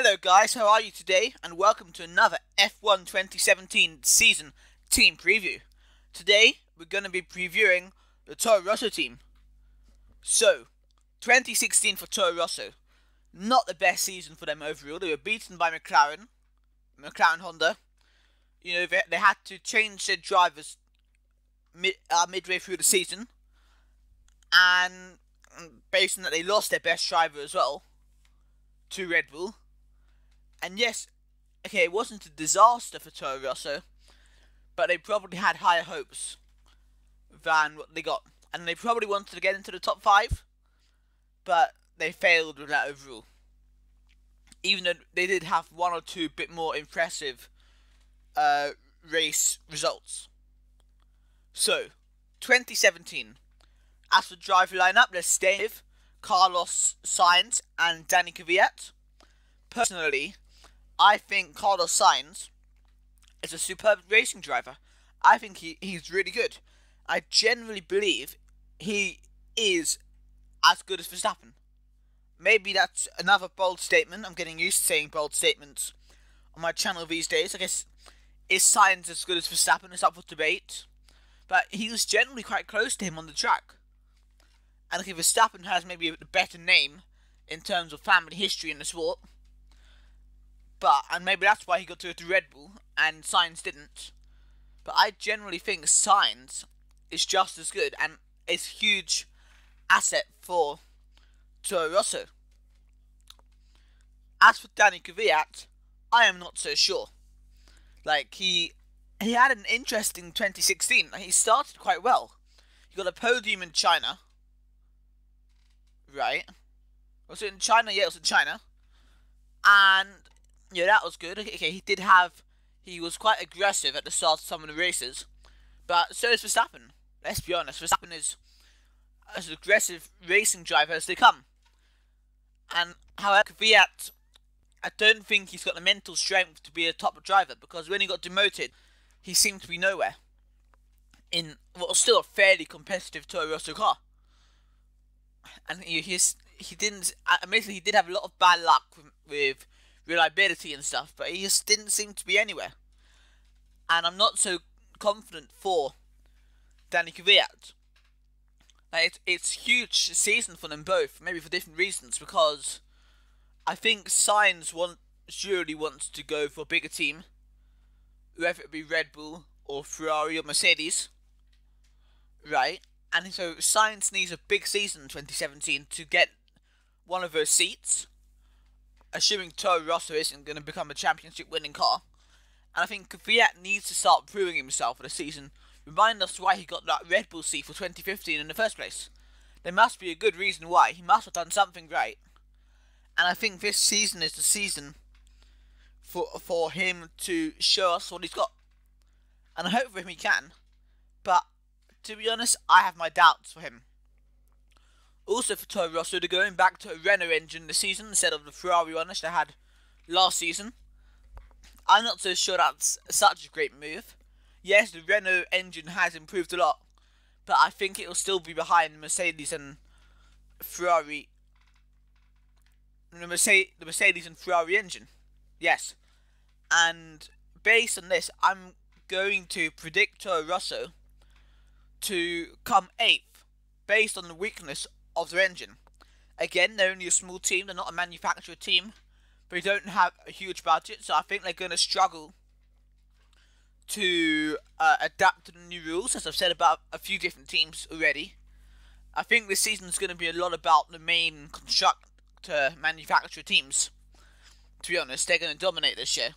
Hello guys, how are you today? And welcome to another F1 2017 season team preview. Today we're going to be previewing the Toro Rosso team. So, 2016 for Toro Rosso. Not the best season for them overall. They were beaten by McLaren Honda. You know, they had to change their drivers midway through the season. And based on that, they lost their best driver as well to Red Bull. And yes, okay, it wasn't a disaster for Toro Rosso, but they probably had higher hopes than what they got. And they probably wanted to get into the top 5, but they failed with that overall. Even though they did have one or two bit more impressive race results. So, 2017. As for driver lineup, let's stay with Carlos Sainz and Danny Kvyat. Personally, I think Carlos Sainz is a superb racing driver. I think he's really good. I genuinely believe he is as good as Verstappen. Maybe that's another bold statement. I'm getting used to saying bold statements on my channel these days. I guess, is Sainz as good as Verstappen? It's up for debate. But he was generally quite close to him on the track. And okay, Verstappen has maybe a better name in terms of family history in the sport. And maybe that's why he got to go to Red Bull and Sainz didn't. But I generally think Sainz is just as good and is a huge asset for Toro Rosso. As for Danny Kvyat, I am not so sure. Like, he had an interesting 2016. He started quite well. He got a podium in China. Right. Was it in China? Yeah, it was in China. And yeah, that was good. Okay, he was quite aggressive at the start of some of the races. But so is Verstappen. Let's be honest, Verstappen is as aggressive racing driver as they come. And however, Kvyat, I don't think he's got the mental strength to be a top driver, because when he got demoted, he seemed to be nowhere in what was still a fairly competitive Toro Rosso car. And he didn't. Admittedly, he did have a lot of bad luck with reliability and stuff, but he just didn't seem to be anywhere. And I'm not so confident for Danny Kvyat. Like, it's a huge season for them both, maybe for different reasons, because I think Sainz surely wants to go for a bigger team, whether it be Red Bull or Ferrari or Mercedes, right? And so Sainz needs a big season in 2017 to get one of those seats, assuming Toro Rosso isn't going to become a championship winning car. And I think Kvyat needs to start proving himself for the season. Remind us why he got that Red Bull seat for 2015 in the first place. There must be a good reason why. He must have done something right. And I think this season is the season for him to show us what he's got. And I hope for him he can. But to be honest, I have my doubts for him. Also for Toro Rosso, they're going back to a Renault engine this season instead of the Ferrari one which they had last season. I'm not so sure that's such a great move. Yes, the Renault engine has improved a lot, but I think it will still be behind the Mercedes and Ferrari. The Mercedes and Ferrari engine. Yes. And based on this, I'm going to predict Toro Rosso to come 8th based on the weakness of their engine. Again, they're only a small team, they're not a manufacturer team, but they don't have a huge budget, so I think they're going to struggle to adapt to the new rules, as I've said about a few different teams already. I think this season is going to be a lot about the main constructor manufacturer teams. To be honest, they're going to dominate this year.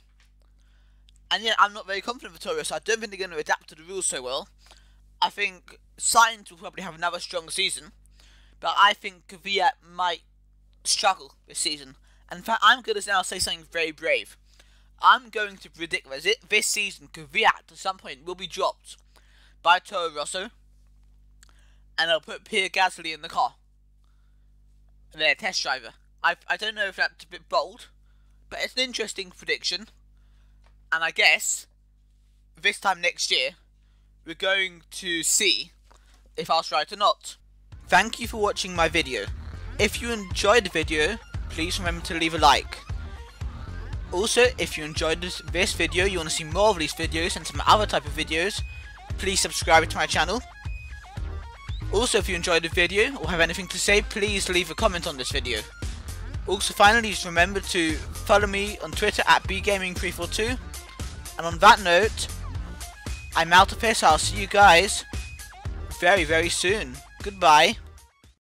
And yet, I'm not very confident for Toro Rosso. I don't think they're going to adapt to the rules so well. I think Sainz will probably have another strong season, but I think Kvyat might struggle this season. And in fact, I'm going to now say something very brave. I'm going to predict that this season, Kvyat at some point will be dropped by Toro Rosso, and they'll put Pierre Gasly in the car, their test driver. I don't know if that's a bit bold, but it's an interesting prediction. And I guess this time next year, we're going to see if I was right or not. Thank you for watching my video. If you enjoyed the video, please remember to leave a like. Also, if you enjoyed this video, you want to see more of these videos and some other type of videos, please subscribe to my channel. Also, if you enjoyed the video or have anything to say, please leave a comment on this video. Also, finally, just remember to follow me on Twitter at bgaming342. And on that note, I'm out of here, so I'll see you guys very, very soon. Goodbye.